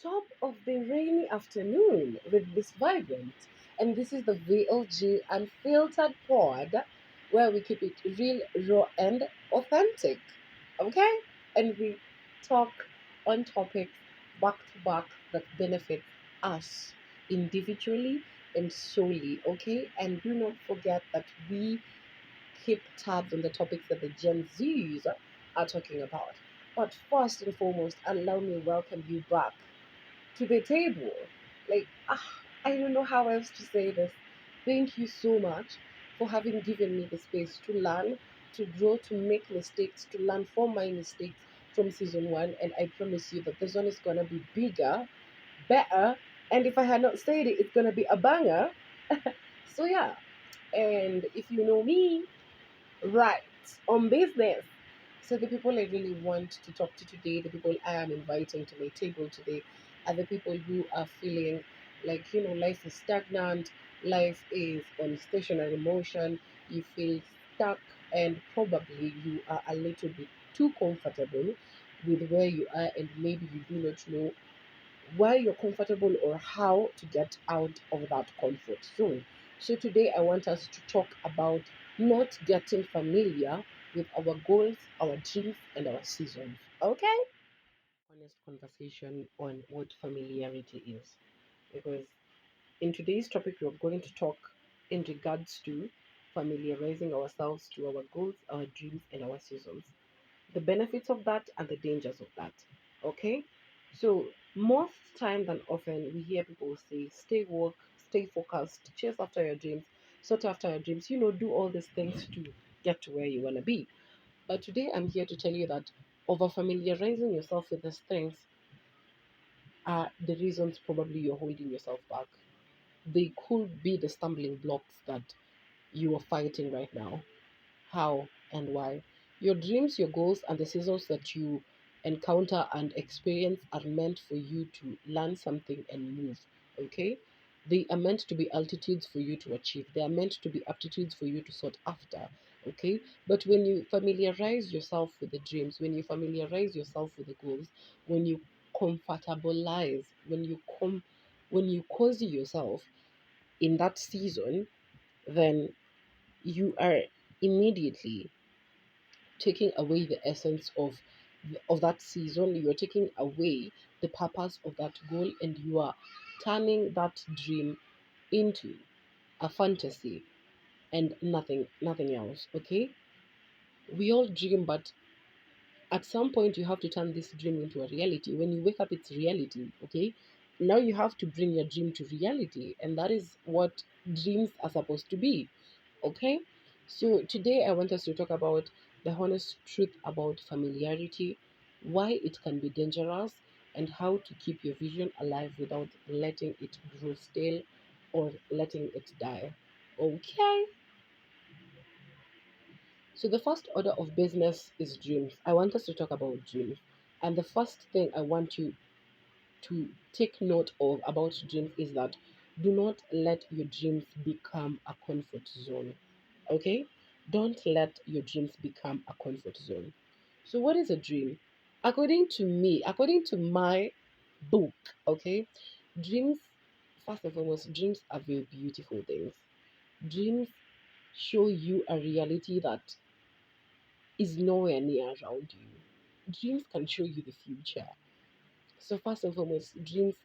top of the rainy afternoon with Miss Vibrant. And this is the V.L.G unfiltered pod where we keep it real, raw, and authentic. Okay? And we talk on topics back to back that benefit us individually and solely. Okay? And do not forget that we keep tabs on the topics that the Gen Zs are talking about. But first and foremost, allow me to welcome you back to the table. Like, I don't know how else to say this. Thank you so much for having given me the space to learn, to grow, to make mistakes, to learn from my mistakes from season one. And I promise you that this one is going to be bigger, better. And if I had not said it, it's going to be a banger. So, yeah. And if you know me, right, on business. So the people I really want to talk to today, the people I am inviting to my table today, are the people who are feeling like life is stagnant, life is on stationary motion. You feel stuck, and probably you are a little bit too comfortable with where you are, and maybe you do not know why you're comfortable or how to get out of that comfort zone. So, today I want us to talk about not getting familiar with our goals, our dreams, and our seasons. Okay? Honest conversation on what familiarity is. Because in today's topic, we're going to talk in regards to familiarizing ourselves to our goals, our dreams, and our seasons, the benefits of that and the dangers of that. Okay? So, most time than often, we hear people say, stay woke, stay focused, chase after your dreams, sort after your dreams, do all these things to get to where you want to be. But today, I'm here to tell you that over familiarizing yourself with these things are the reasons probably you're holding yourself back. They could be the stumbling blocks that you are fighting right now. How and why. Your dreams, your goals, and the seasons that you encounter and experience are meant for you to learn something and move. Okay? They are meant to be altitudes for you to achieve. They are meant to be aptitudes for you to sought after. Okay? But when you familiarize yourself with the dreams, when you familiarize yourself with the goals, when you comfortabilize, when you cozy yourself in that season, then you are immediately taking away the essence of that season. You're taking away the purpose of that goal, and you are turning that dream into a fantasy and nothing else. Okay, we all dream, but at some point you have to turn this dream into a reality. When you wake up, it's reality. Okay, now you have to bring your dream to reality, and that is what dreams are supposed to be. Okay, so today I want us to talk about the honest truth about familiarity, why it can be dangerous, and how to keep your vision alive without letting it grow stale or letting it die. Okay, so the first order of business is dreams. I want us to talk about dreams. And the first thing I want you to take note of about dreams is that do not let your dreams become a comfort zone. Okay? Don't let your dreams become a comfort zone. So, what is a dream? According to me, according to my book, okay, dreams, first and foremost, dreams are very beautiful things. Dreams show you a reality that is nowhere near around you. Dreams can show you the future. So, first and foremost, dreams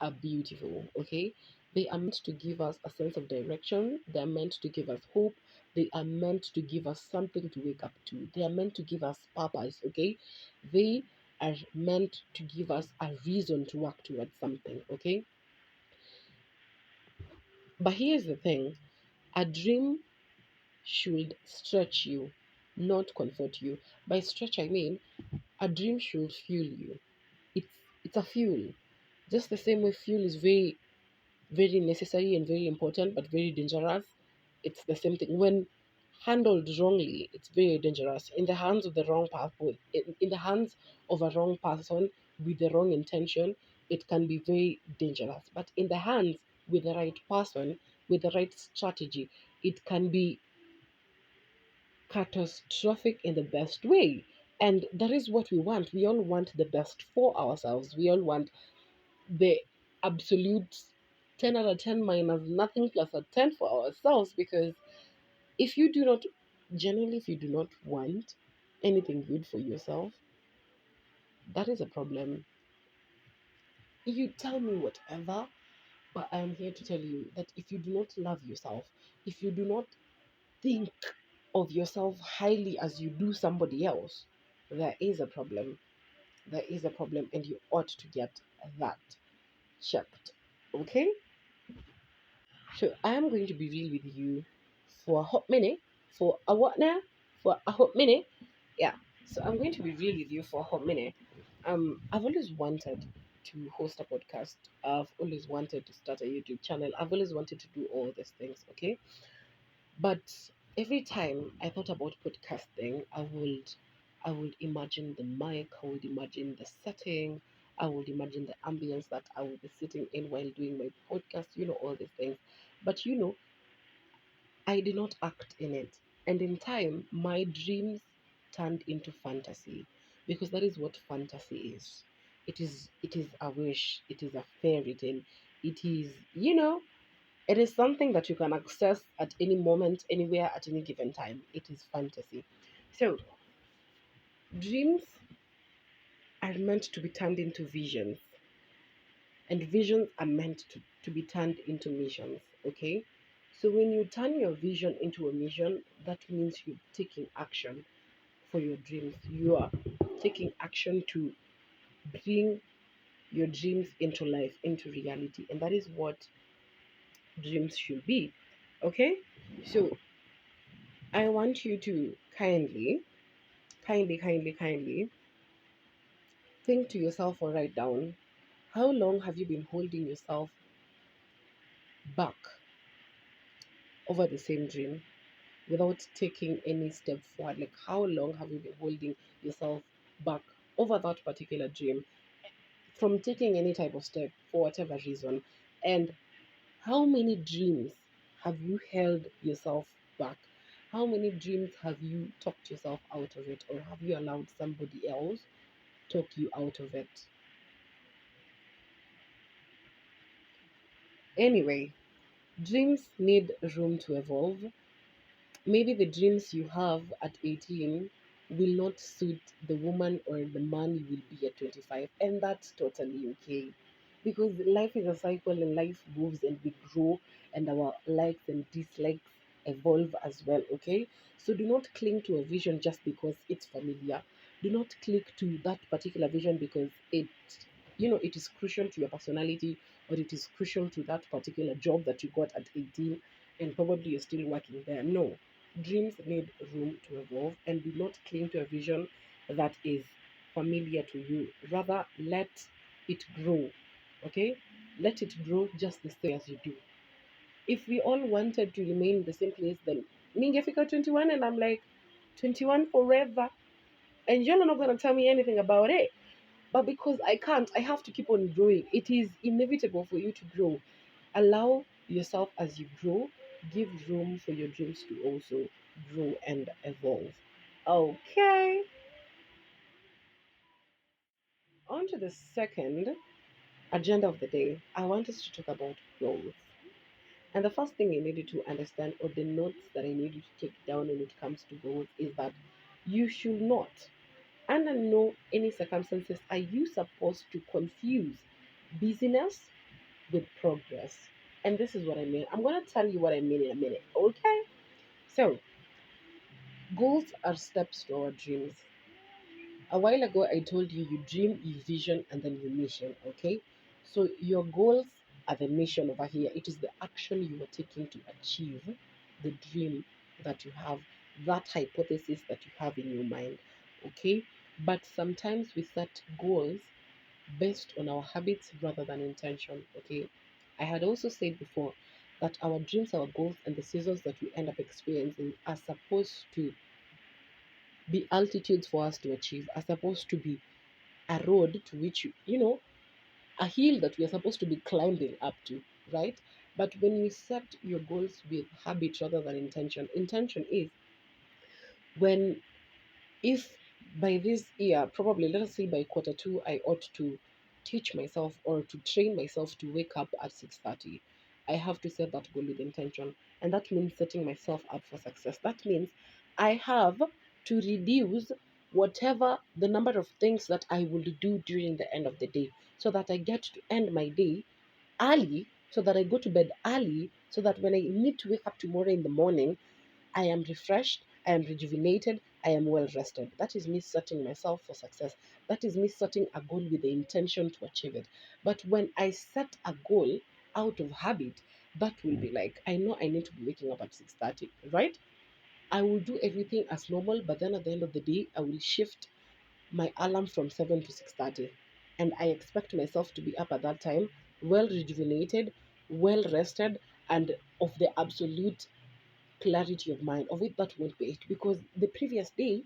are beautiful, okay? They are meant to give us a sense of direction, they are meant to give us hope, they are meant to give us something to wake up to, they are meant to give us purpose, okay? They are meant to give us a reason to work towards something, okay? But here's the thing, a dream should stretch you, not comfort you. By stretch, I mean a dream should fuel you. It's it's a fuel. Just the same way fuel is very necessary and very important, but very dangerous. It's the same thing. When handled wrongly, it's very dangerous. In the hands of the wrong person, in the hands of a wrong person with the wrong intention, it can be very dangerous. But in the hands with the right person, with the right strategy, it can be catastrophic in the best way. And that is what we want. We all want the best for ourselves. We all want the absolute 10 out of 10 minus nothing plus a 10 for ourselves, because if you do not, genuinely, if you do not want anything good for yourself, that is a problem. You tell me whatever, but I am here to tell you that if you do not love yourself, if you do not think of yourself highly as you do somebody else, there is a problem. There is a problem, and you ought to get that checked. Okay? So I am going to be real with you for a hot minute. For a what now? For a hot minute? Yeah. So I'm going to be real with you for a hot minute. I've always wanted to host a podcast. I've always wanted to start a YouTube channel. I've always wanted to do all these things, okay? But every time I thought about podcasting, I would imagine the mic, I would imagine the setting, I would imagine the ambience that I would be sitting in while doing my podcast, all these things. But I did not act in it. And in time, my dreams turned into fantasy, because that is what fantasy is. It is a wish, it is a fairy tale. It is, it is something that you can access at any moment, anywhere, at any given time. It is fantasy. So, dreams are meant to be turned into visions, and visions are meant to be turned into missions. Okay? So, when you turn your vision into a mission, that means you're taking action for your dreams. You are taking action to bring your dreams into life, into reality. And that is what dreams should be. Okay? So, I want you to kindly think to yourself or write down, how long have you been holding yourself back over the same dream without taking any step forward? Like, how long have you been holding yourself back over that particular dream from taking any type of step for whatever reason? And how many dreams have you held yourself back? How many dreams have you talked yourself out of it, or have you allowed somebody else talk you out of it? Anyway, dreams need room to evolve. Maybe the dreams you have at 18 will not suit the woman or the man you will be at 25, and that's totally okay. Because life is a cycle, and life moves, and we grow, and our likes and dislikes evolve as well, okay? So do not cling to a vision just because it's familiar. Do not click to that particular vision because it is crucial to your personality, or it is crucial to that particular job that you got at 18, and probably you're still working there. No, dreams need room to evolve, and do not cling to a vision that is familiar to you. Rather, let it grow. Okay? Let it grow just the same as you do. If we all wanted to remain in the same place, then ningefika 21 and I'm like, 21 forever. And you're not going to tell me anything about it. But because I can't, I have to keep on growing. It is inevitable for you to grow. Allow yourself as you grow, give room for your dreams to also grow and evolve. Okay, on to the second agenda of the day. I want us to talk about growth. And the first thing I needed to understand, or the notes that I need you to take down when it comes to growth, is that you should not, under no any circumstances, are you supposed to confuse busyness with progress. And this is what I mean. I'm going to tell you what I mean in a minute. Okay? So, goals are steps to our dreams. A while ago, I told you you dream, you vision, and then you mission. Okay? So, your goals are the mission over here. It is the action you are taking to achieve the dream that you have, that hypothesis that you have in your mind. Okay? But sometimes we set goals based on our habits rather than intention. Okay. I had also said before that our dreams, our goals, and the seasons that we end up experiencing are supposed to be altitudes for us to achieve, are supposed to be a road to which, a hill that we are supposed to be climbing up to, right? But when you set your goals with habit rather than intention is when, if by this year, probably let us say by quarter two, I ought to teach myself or to train myself to wake up at 6:30, I have to set that goal with intention. And that means setting myself up for success. That means I have to reduce whatever the number of things that I will do during the end of the day, so that I get to end my day early, so that I go to bed early, so that when I need to wake up tomorrow in the morning, I am refreshed, I am rejuvenated, I am well rested. That is me setting myself for success. That is me setting a goal with the intention to achieve it. But when I set a goal out of habit, that will be like, I know I need to be waking up at 6:30, right? I will do everything as normal, but then at the end of the day, I will shift my alarm from 7 to 6:30. And I expect myself to be up at that time, well rejuvenated, well rested, and of the absolute clarity of mind. Of it, that won't be it. Because the previous day,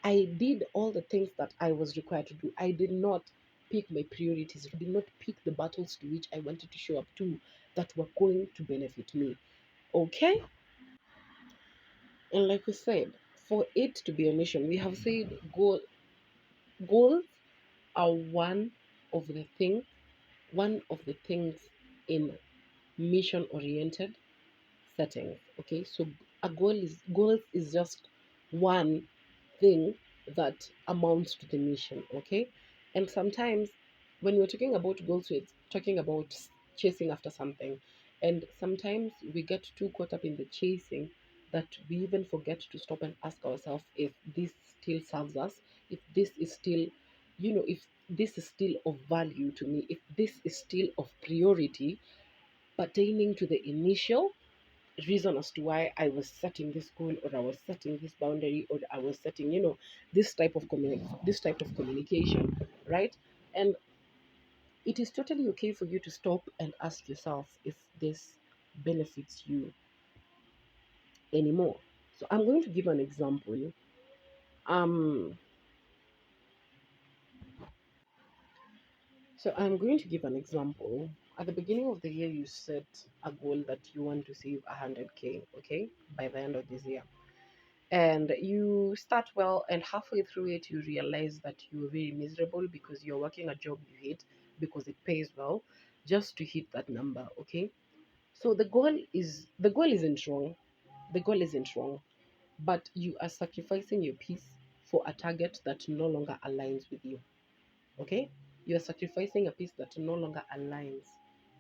I did all the things that I was required to do. I did not pick my priorities. I did not pick the battles to which I wanted to show up to that were going to benefit me. Okay? And like we said, for it to be a mission, we have said goals are one of the things in mission oriented settings. Okay, so a goals is just one thing that amounts to the mission. Okay, and sometimes when we're talking about goals, we're talking about chasing after something, and sometimes we get too caught up in the chasing that we even forget to stop and ask ourselves if this still serves us, if this is still, if this is still of value to me, if this is still of priority pertaining to the initial reason as to why I was setting this goal, or I was setting this boundary, or I was setting, this type of communication, right? And it is totally okay for you to stop and ask yourself if this benefits you anymore. So I'm going to give an example. Um, so I'm going to give an example. At the beginning of the year, you set a goal that you want to save 100K, okay, by the end of this year. And you start well, and halfway through it you realize that you're very miserable because you're working a job you hate because it pays well, just to hit that number. Okay, so the goal isn't wrong, the goal isn't wrong, but you are sacrificing your peace for a target that no longer aligns with you. Okay, you are sacrificing a piece that no longer aligns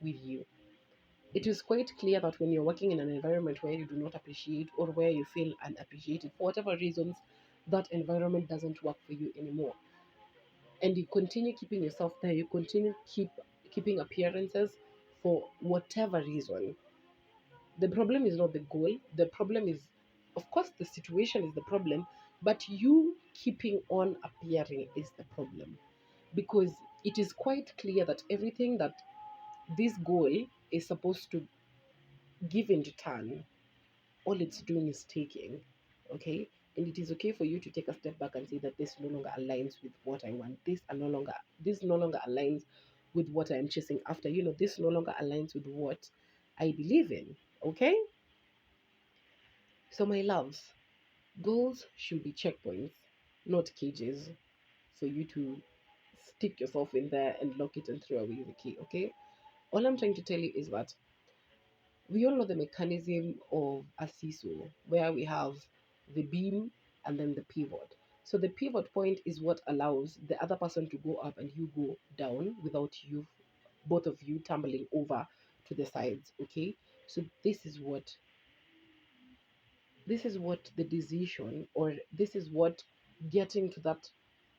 with you. It is quite clear that when you're working in an environment where you do not appreciate, or where you feel unappreciated for whatever reasons, that environment doesn't work for you anymore. And you continue keeping yourself there, you continue keeping appearances for whatever reason. The problem is not the goal. The problem is, of course, the situation is the problem, but you keeping on appearing is the problem. Because it is quite clear that everything that this goal is supposed to give in return, all it's doing is taking. Okay, and it is okay for you to take a step back and say that this no longer aligns with what I want. This no longer aligns with what I am chasing after. This no longer aligns with what I believe in. Okay, so my loves, goals should be checkpoints, not cages for you to stick yourself in there and lock it and throw away the key. Okay, all I'm trying to tell you is that we all know the mechanism of a seesaw, where we have the beam and then the pivot. So the pivot point is what allows the other person to go up and you go down without both of you tumbling over to the sides. Okay, so this is what the decision, or this is what getting to that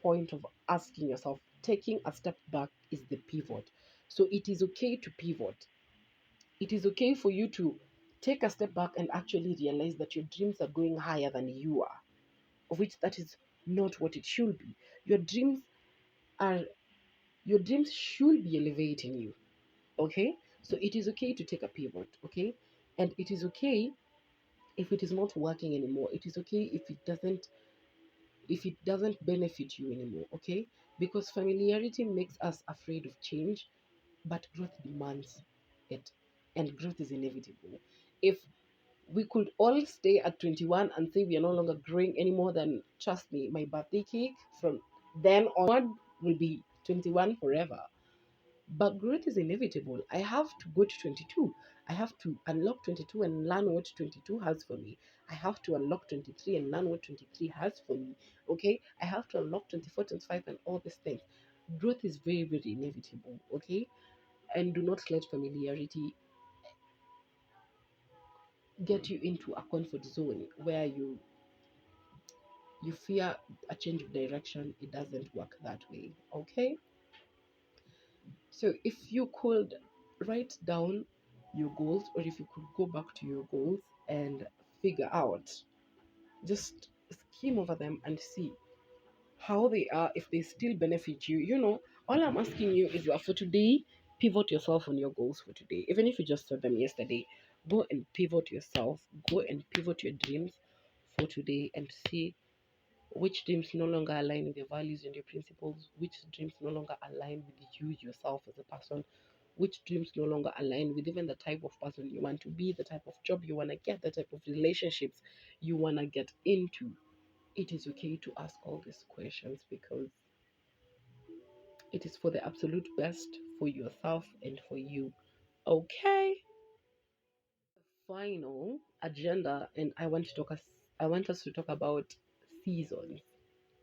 point of asking yourself, taking a step back, is the pivot. So it is okay to pivot. It is okay for you to take a step back and actually realize that your dreams are going higher than you are, of which that is not what it should be. Your dreams are your dreams should be elevating you. Okay? So it is okay to take a pivot, okay? And it is okay if it is not working anymore. It is okay if it doesn't benefit you anymore, okay? Because familiarity makes us afraid of change, but growth demands it. And growth is inevitable. If we could all stay at 21 and say we are no longer growing anymore, then trust me, my birthday cake from then onward will be 21 forever. But growth is inevitable. I have to go to 22. I have to unlock 22 and learn what 22 has for me. I have to unlock 23 and learn what 23 has for me. Okay? I have to unlock 24, 25, and all these things. Growth is very, very inevitable. Okay? And do not let familiarity get you into a comfort zone where you fear a change of direction. It doesn't work that way. Okay? So if you could write down your goals, or if you could go back to your goals and figure out, just skim over them and see how they are, if they still benefit you. All I'm asking you is that for today, pivot yourself on your goals for today. Even if you just saw them yesterday, go and pivot yourself, go and pivot your dreams for today and see which dreams no longer align with your values and your principles, which dreams no longer align with you yourself as a person, which dreams no longer align with even the type of person you want to be, the type of job you want to get, the type of relationships you want to get into. It is okay to ask all these questions because it is for the absolute best for yourself and for you. Okay. Final agenda, and I want us to talk about seasons.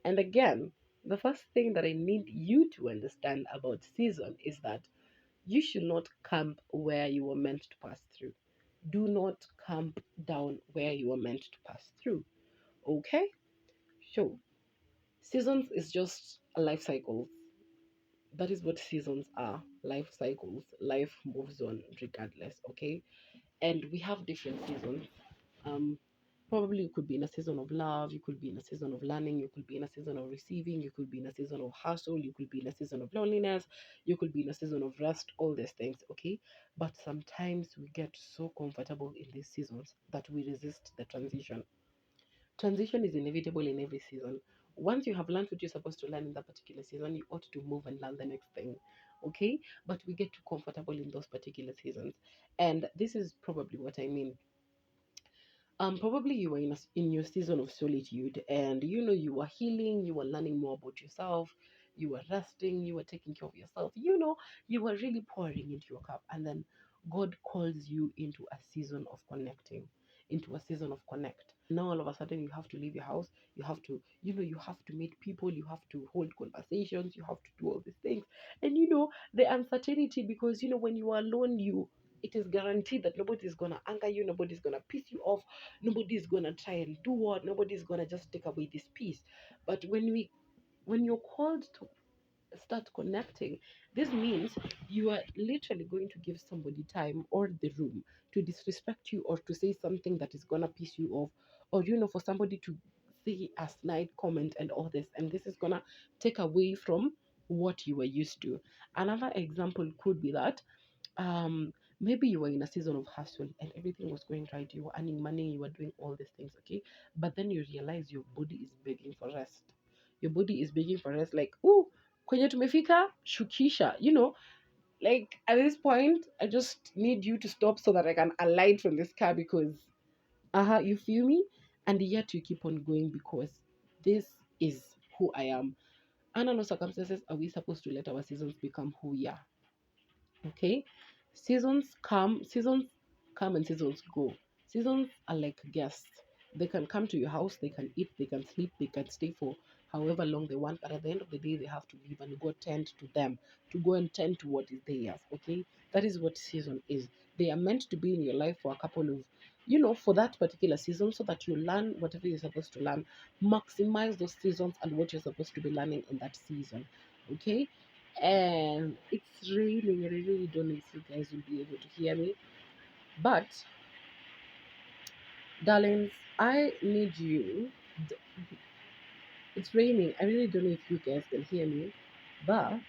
And again, the first thing that I need you to understand about season is that you should not camp where you were meant to pass through. Do not camp down where you were meant to pass through. Okay? So, seasons is just a life cycle. That is what seasons are, life cycles. Life moves on regardless. Okay? And we have different seasons. Um, Probably you could be in a season of love, you could be in a season of learning, you could be in a season of receiving, you could be in a season of hustle, you could be in a season of loneliness, you could be in a season of rest, all these things, okay? But sometimes we get so comfortable in these seasons that we resist the transition. Transition is inevitable in every season. Once you have learned what you're supposed to learn in that particular season, you ought to move and learn the next thing. Okay? But we get too comfortable in those particular seasons. And this is probably what I mean. Probably you were in your season of solitude, and you were healing, you were learning more about yourself, you were resting, you were taking care of yourself, you were really pouring into your cup, and then God calls you into a season of connecting, into a season of connect. Now all of a sudden you have to leave your house, you have to, you have to meet people, you have to hold conversations, you have to do all these things, and the uncertainty, because when you are alone, it is guaranteed that nobody's gonna anger you, nobody's gonna piss you off, nobody's gonna try and do what, nobody's gonna just take away this peace. But when you're called to start connecting, this means you are literally going to give somebody time or the room to disrespect you, or to say something that is gonna piss you off, or for somebody to say a snide comment and all this, and this is gonna take away from what you were used to. Another example could be that maybe you were in a season of hustle and everything was going right, you were earning money, you were doing all these things, okay, but then you realize your body is begging for rest. Your body is begging for rest, like, oh, kwenye tumefika shukisha, like at this point I just need you to stop so that I can alight from this car, because you feel me, and yet you keep on going because this is who I am. Under no circumstances are we supposed to let our seasons become who we are. Okay? Seasons come and seasons go. Seasons are like guests. They can come to your house, they can eat, they can sleep, they can stay for however long they want, but at the end of the day, they have to leave and go tend to them, to go and tend to what is theirs. Okay? That is what season is. They are meant to be in your life for a couple of, for that particular season, so that you learn whatever you're supposed to learn. Maximize those seasons and what you're supposed to be learning in that season. Okay? And it's raining, and I really don't know if you guys will be able to hear me. But, darlings, I need you. It's raining. I really don't know if you guys can hear me. But,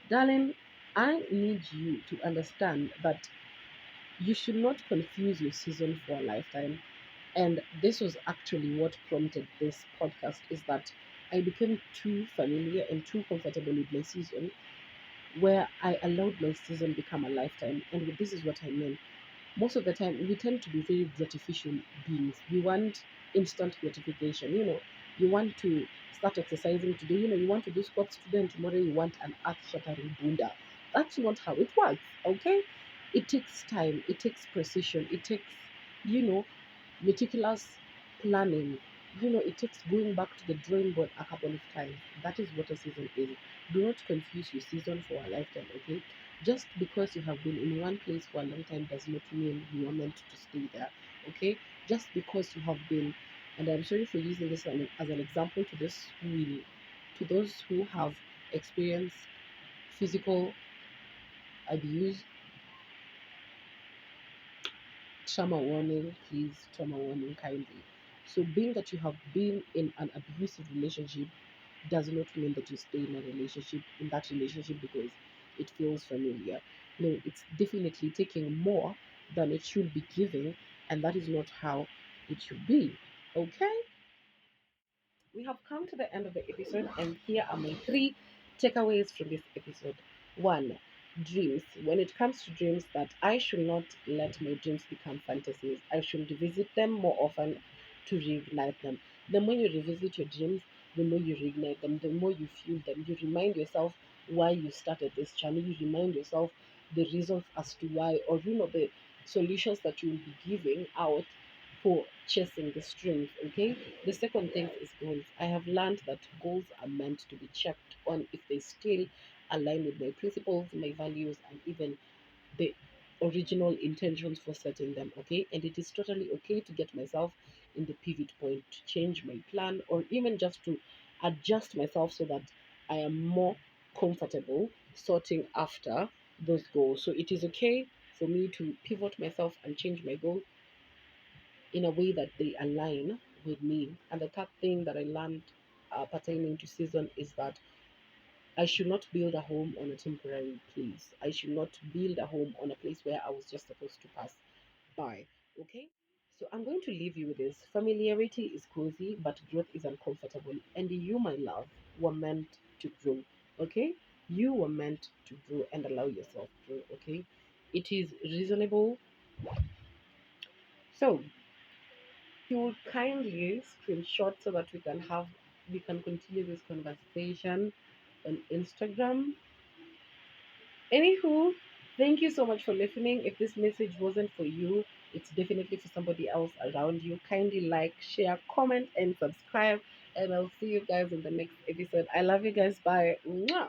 darling, I need you to understand that you should not confuse your season for a lifetime. And this was actually what prompted this podcast, is that I became too familiar and too comfortable with my season, where I allowed my season become a lifetime. And this is what I mean. Most of the time, we tend to be very gratification beings. We want instant gratification. You want to start exercising today. You want to do squats today, and tomorrow you want an earth shattering bunda. That's not how it works, okay? It takes time, it takes precision, it takes, you know, meticulous planning. It takes going back to the drawing board a couple of times. That is what a season is. Do not confuse your season for a lifetime, okay? Just because you have been in one place for a long time does not mean you are meant to stay there, okay? Just because you have been, and I'm sorry for using this as an example to those who have experienced physical abuse. Trauma warning, please, trauma warning kindly. So, being that you have been in an abusive relationship does not mean that you stay in a relationship, in that relationship, because it feels familiar. No, it's definitely taking more than it should be giving, and that is not how it should be. Okay? We have come to the end of the episode, and here are my three takeaways from this episode. One, dreams. When it comes to dreams, that I should not let my dreams become fantasies. I should revisit them more often to reignite them. The more you revisit your dreams, the more you reignite them, the more you feel them. You remind yourself why you started this journey. You remind yourself the reasons as to why, or the solutions that you will be giving out for chasing the dreams. Okay, the second thing is goals. I have learned that goals are meant to be checked on if they still align with my principles, my values, and even the original intentions for setting them. Okay, and it is totally okay to get myself in the pivot point, to change my plan, or even just to adjust myself so that I am more comfortable sorting after those goals. So it is okay for me to pivot myself and change my goals in a way that they align with me. And the third thing that I learned pertaining to season is that I should not build a home on a temporary place. I should not build a home on a place where I was just supposed to pass by. Okay? So I'm going to leave you with this. Familiarity is cozy, but growth is uncomfortable. And you, my love, were meant to grow. Okay? You were meant to grow and allow yourself to grow. Okay? It is reasonable. So you would kindly screenshot so that we can continue this conversation on Instagram. Anywho, thank you so much for listening. If this message wasn't for you, it's definitely for somebody else around you. Kindly like, share, comment, and subscribe. And I'll see you guys in the next episode. I love you guys. Bye. Mwah.